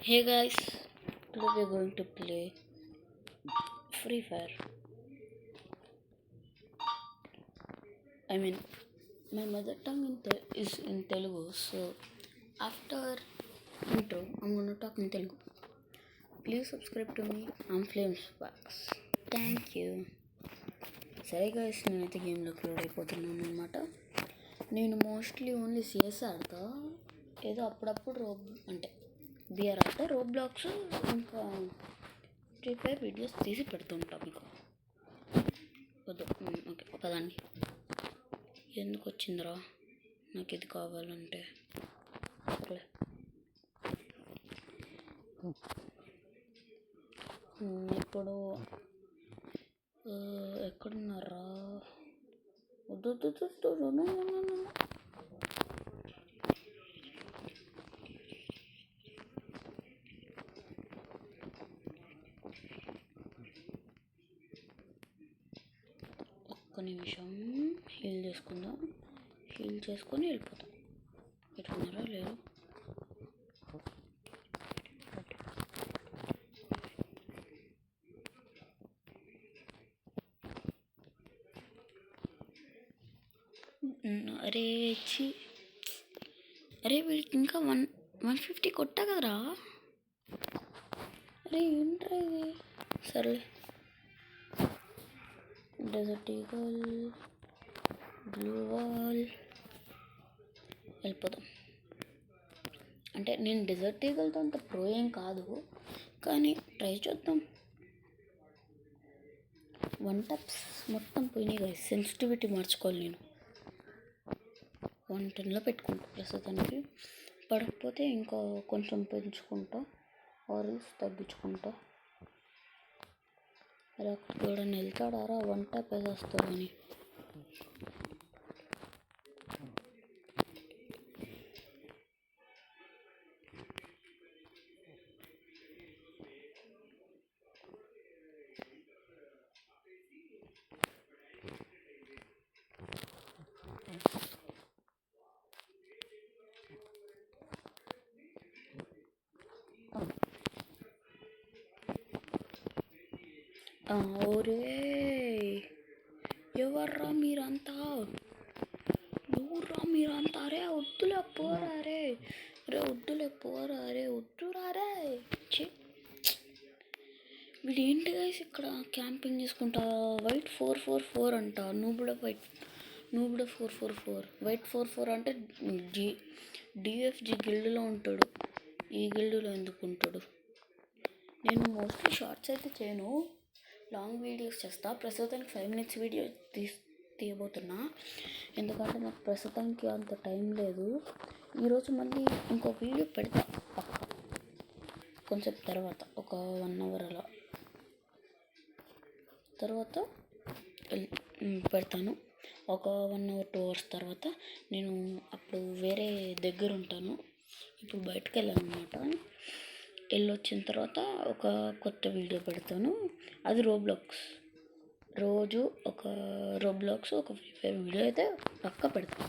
Hey guys, today we're going to play Free Fire. I mean, my mother tongue is in Telugu, so after intro, I'm gonna talk in Telugu. Please subscribe to me. I'm Flames Sparks. Thank you. సరే guys, నేనైతే గేమ్లోకి load అయిపోతున్నాను అనమాట. నేను mostly only CS ఆడతా, ఏదో అప్పుడప్పుడు అంటే BR ఆడతా, రోబ్లాక్స్ ఇంకా ఫ్రీ ఫైర్ వీడియోస్ తీసి పెడుతుంటాం మీకు. వద్దు, ఓకే పదండి. ఎందుకు వచ్చిందిరా నాకు ఇది కావాలంటే? సరే, ఇప్పుడు ఎక్కడున్నారా? వద్దు, ఒక్క నిమిషం హీల్ చేసుకుందాం. హీల్ చేసుకొని వెళ్ళిపోతాం. ఎట్లున్నారా? లేదు, అరే వీడికి ఇంకా 150 కొట్టా కదరా. అరే ఏంట్రా ఇది? సర్లే, డెజర్ట్ ఈగల్, బ్లూ వాల్ వెళ్ళిపోతాం. అంటే నేను డెజర్ట్ ఈగల్తో అంత ప్రో ఏం కాదు, కానీ ట్రై చేద్దాం. 1 టప్స్ మొత్తం పోయినాయి కదా, సెన్సిటివిటీ మార్చుకోవాలి. నేను 110లో పెట్టుకుంటా ప్రస్తుతానికి. పడకపోతే ఇంకా కొంచెం పెంచుకుంటా, ఆరెల్స్ తగ్గించుకుంటా. అరే అక్కడికి కూడా వెళ్తాడారా? 1 టప్ వేసేస్తాడు అని. ఓరే ఎవర్రా మీరంతా? అరే వద్దులే పోరా, రే వద్దులే పోరా, రే వద్దురా రే. వీడేంటి గైస్ ఇక్కడ క్యాంపింగ్ చేసుకుంటా? వైట్ 444 అంట. నువ్వు కూడా 444, వైట్ 44 అంటే డిఎఫ్జి గిల్డ్లో ఉంటాడు. ఈ గిల్డ్లో ఎందుకు ఉంటాడు? నేను మోస్ట్లీ షార్ట్స్ అయితే చేయను, లాంగ్ వీడియోస్ చేస్తా. ప్రస్తుతానికి 5 minutes వీడియో తీయబోతున్నా, ఎందుకంటే నాకు ప్రస్తుతానికి అంత టైం లేదు. ఈరోజు మళ్ళీ ఇంకో వీడియో పెడతా పక్క, కొంచెం తర్వాత, ఒక 1 hour అలా తర్వాత పెడతాను. ఒక 1 hour 2 hours తర్వాత నేను అప్పుడు వేరే దగ్గర ఉంటాను. ఇప్పుడు బయటకు వెళ్ళాలన్నమాట. వెళ్ళొచ్చిన తర్వాత ఒక కొత్త వీడియో పెడతాను. అది రోబ్లాక్స్. రోజు ఒక రోబ్లాక్స్, ఒక ఫ్రీ ఫైర్ వీడియో అయితే పక్కా పెడతాను.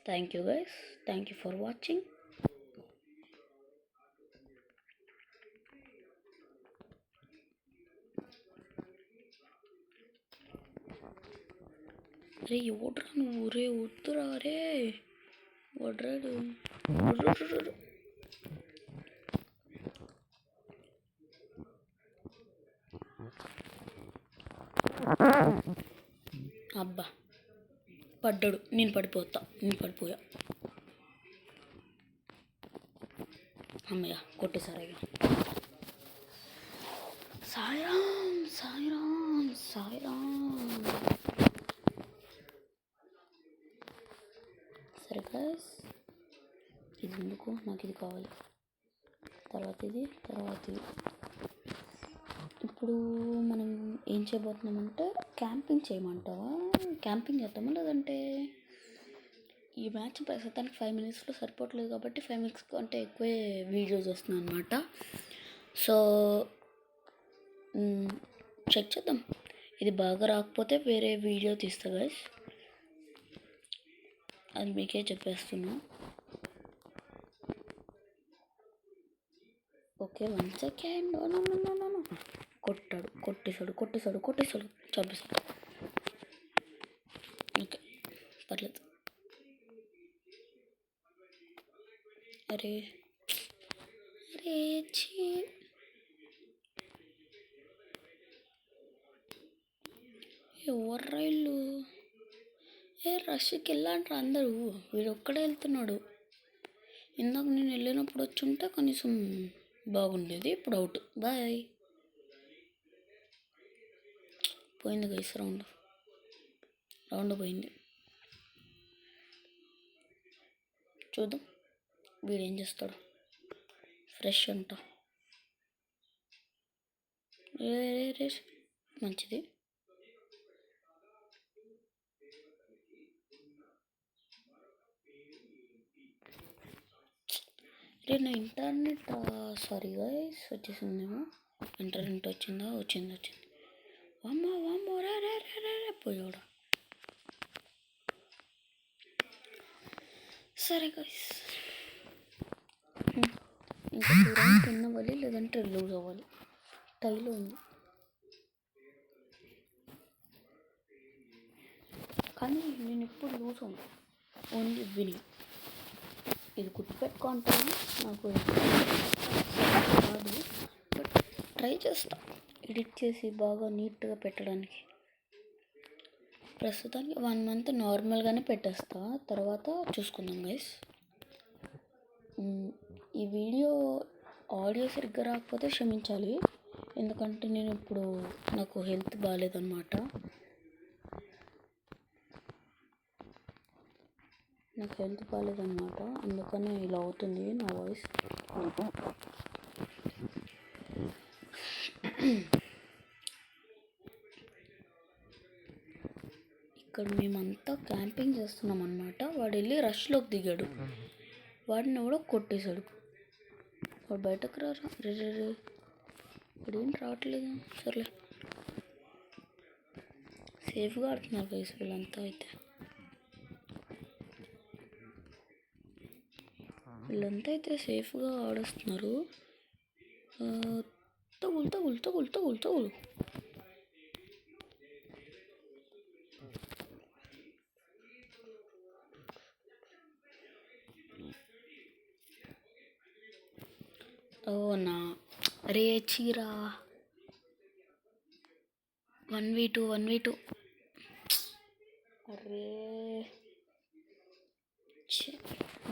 Thank you guys, thank you for watching. అరే ఎవడ్రా నువ్వు? రే వద్దురా, రే వడ్రాడు. అబ్బా పడ్డాడు, నేను పడిపోయా. అమ్మయ్య కొట్టేసారా? సాయిరామ్. సరే గైస్, ఇది ఎందుకు? నాకు ఇది కావాలి, తర్వాత ఇది. ఇప్పుడు మనం ఏం చేయబోతున్నామంటే క్యాంపింగ్ చేయమంటావా? క్యాంపింగ్ చేద్దామా? లేదంటే ఈ మ్యాచ్ ప్రస్తుతానికి 5 minutesలో సరిపోవట్లేదు కాబట్టి 5 minutes కంటే ఎక్కువే వీడియోస్ వస్తున్నాయి అన్నమాట. సో చెక్ చేద్దాం. ఇది బాగా రాకపోతే వేరే వీడియో తీస్తా గైస్, అది మీకే చెప్పేస్తున్నా. Okay 1 second. నో కొట్టేశాడు చంపేశాడు. ఓకే పర్లేదు. అరే ఛీ ఎవర్రా ఇల్లు రష్కి వెళ్ళంటారు అందరూ, వీడు ఒక్కడే వెళ్తున్నాడు. ఇందాక నేను వెళ్ళినప్పుడు వచ్చి ఉంటే కనీసం బాగుండేది. ఇప్పుడు అవుట్. బాయ్. పోయింది గైస్, రౌండ్ పోయింది. చూద్దాం వీడేం చేస్తాడు. ఫ్రెష్ అంట. మంచిది. నా ఇంటర్నెట్ సారీ గైస్ వచ్చేసిందేమో. ఇంటర్నెట్ వచ్చింది. వామ్మో రే పోయాడు. సరే గైస్ ఇంకా 2 రౌండ్స్ విన్ అవ్వాలి, లేదంటే లూజ్ అవ్వాలి. టైలో ఉంది కానీ నేను ఎప్పుడు లూజ్ అవ్వను, ఓన్లీ వినింగ్. ఇది గుర్తుపెట్టుకుంటాను. నాకు రాదు, బట్ ట్రై చేస్తా ఎడిట్ చేసి బాగా నీట్గా పెట్టడానికి. ప్రస్తుతానికి 1 మంత్ నార్మల్గానే పెట్టేస్తా, తర్వాత చూసుకుందాం గైస్. ఈ వీడియో ఆడియో సరిగ్గా రాకపోతే క్షమించాలి, ఎందుకంటే నేను ఇప్పుడు నాకు హెల్త్ బాగాలేదన్నమాట. అందుకనే ఇలా అవుతుంది నా వాయిస్. ఇక్కడ మేమంతా క్యాంపింగ్ చేస్తున్నాం అన్నమాట. వాడు వెళ్ళి రష్లోకి దిగాడు, వాడిని కూడా కొట్టేశాడు. వాడు బయటకు రారా రే ఇప్పుడు ఏం రావట్లేదు. సర్లే సేఫ్గా ఆడుతున్నారు గైస్ వీళ్ళంతా. అయితే సేఫ్గా ఆడేస్తున్నారు. తగులు. ఓనా రే చీరా 1v2. అరే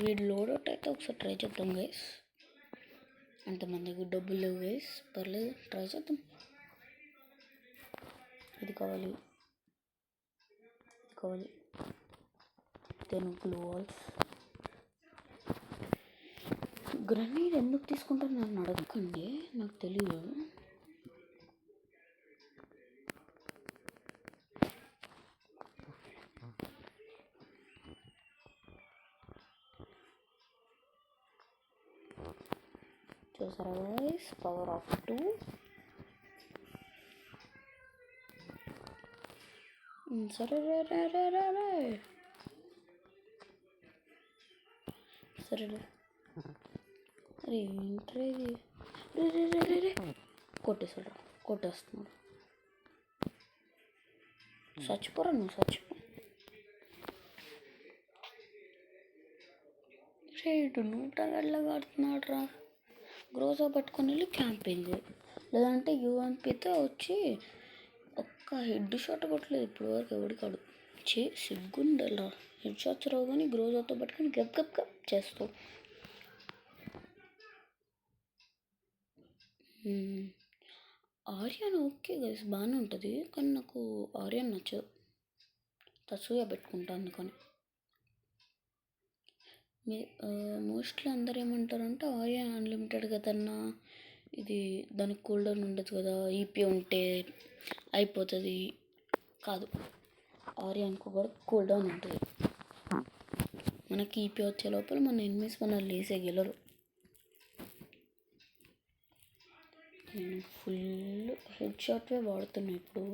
వీడు లోడ్ అవుట్ అయితే ఒకసారి ట్రై చేద్దాం గైస్. అంతమందికి డబ్బులు లేవు గైస్, పర్లేదు ట్రై చేద్దాం. ఇది కావాలి దెన్ గ్లూ వాల్స్. గ్రనైడ్ ఎందుకు తీసుకుంటారు నన్ను అడగకండి, నాకు తెలియదు. చూసారా గైస్, పవర్ ఆఫ్ 2. సరే సరేలే. అరే ఏంట్రా ఇది, రే కొట్టేస్తున్నాడు. చచ్చిపోరా నువ్వు, చచ్చిపో. రేటు 100 గంటలకు ఆడుతున్నాడు రా. గ్రోజా పట్టుకొని వెళ్ళి క్యాంపింగ్, లేదంటే యూఎంపీతో వచ్చి ఒక్క హెడ్ షాట్ కొట్టలేదు ఇప్పుడు వరకు ఎవడికాడు. సిగ్గుండలా. హెడ్ షాట్స్ రావు కానీ గ్రోజాతో పట్టుకొని గప్ చేస్తావు. ఆర్యన్ ఓకే గైస్ బాగానే ఉంటుంది, కానీ నాకు ఆర్యన్ నచ్చదు. తసుగా పెట్టుకుంటా అందుకని. మోస్ట్లీ అందరు ఏమంటారంటే ఆర్యన్ అన్లిమిటెడ్ కదన్నా, ఇది దానికి కూల్డౌన్ ఉండదు కదా, ఈపీ ఉంటే అయిపోతుంది. కాదు, ఆర్యన్కు కూడా కూల్డౌన్ ఉంటుంది. మనకి ఈపీ వచ్చే లోపల మన ఎనిమిస్ మనల్ని లేసేయగలరు. నేను ఫుల్ హెడ్ షాట్వే వాడుతున్నా ఇప్పుడు.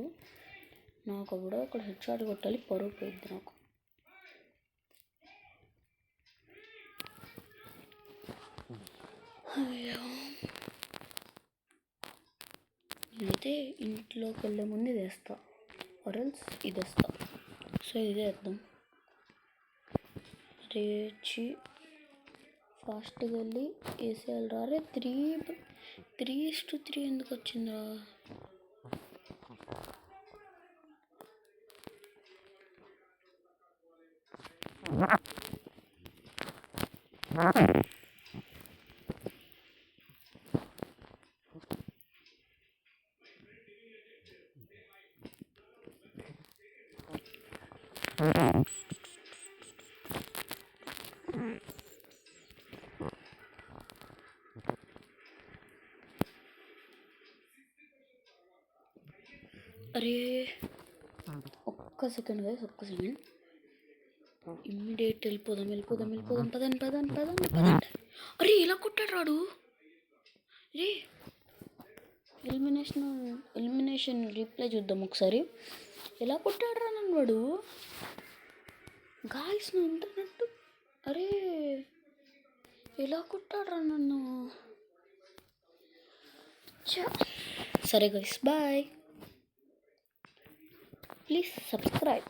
నాకు కూడా అక్కడ హెడ్ షాట్ కొట్టాలి, పరువు పోయిద్ది నాకు. అయ్యో నేనైతే ఇంట్లోకి వెళ్ళే ముందు ఇది వేస్తా, ఆర్ఎల్స్ ఇది వేస్తా. సో ఇదే వేద్దాం. రేచి ఫాస్ట్గా వెళ్ళి వేసేయాలి. రారే 3:3 ఎందుకు వచ్చిందా? అరే ఒక్క సెకండ్ గైస్, ఒక్క సెకండ్. ఇమ్మీడియట్ వెళ్ళిపోదాం. పదండి. అరే ఇలా కొట్టాడు రాడు. రే ఎలిమినేషన్ రీప్లై చూద్దాం ఒకసారి. ఎలా కొట్టాడు రా నన్ను వాడు. గాయస్ నా ఇంటర్నెట్. అరే ఎలా కొట్టాడు రా నన్ను. సరే గైస్, బాయ్. Please subscribe.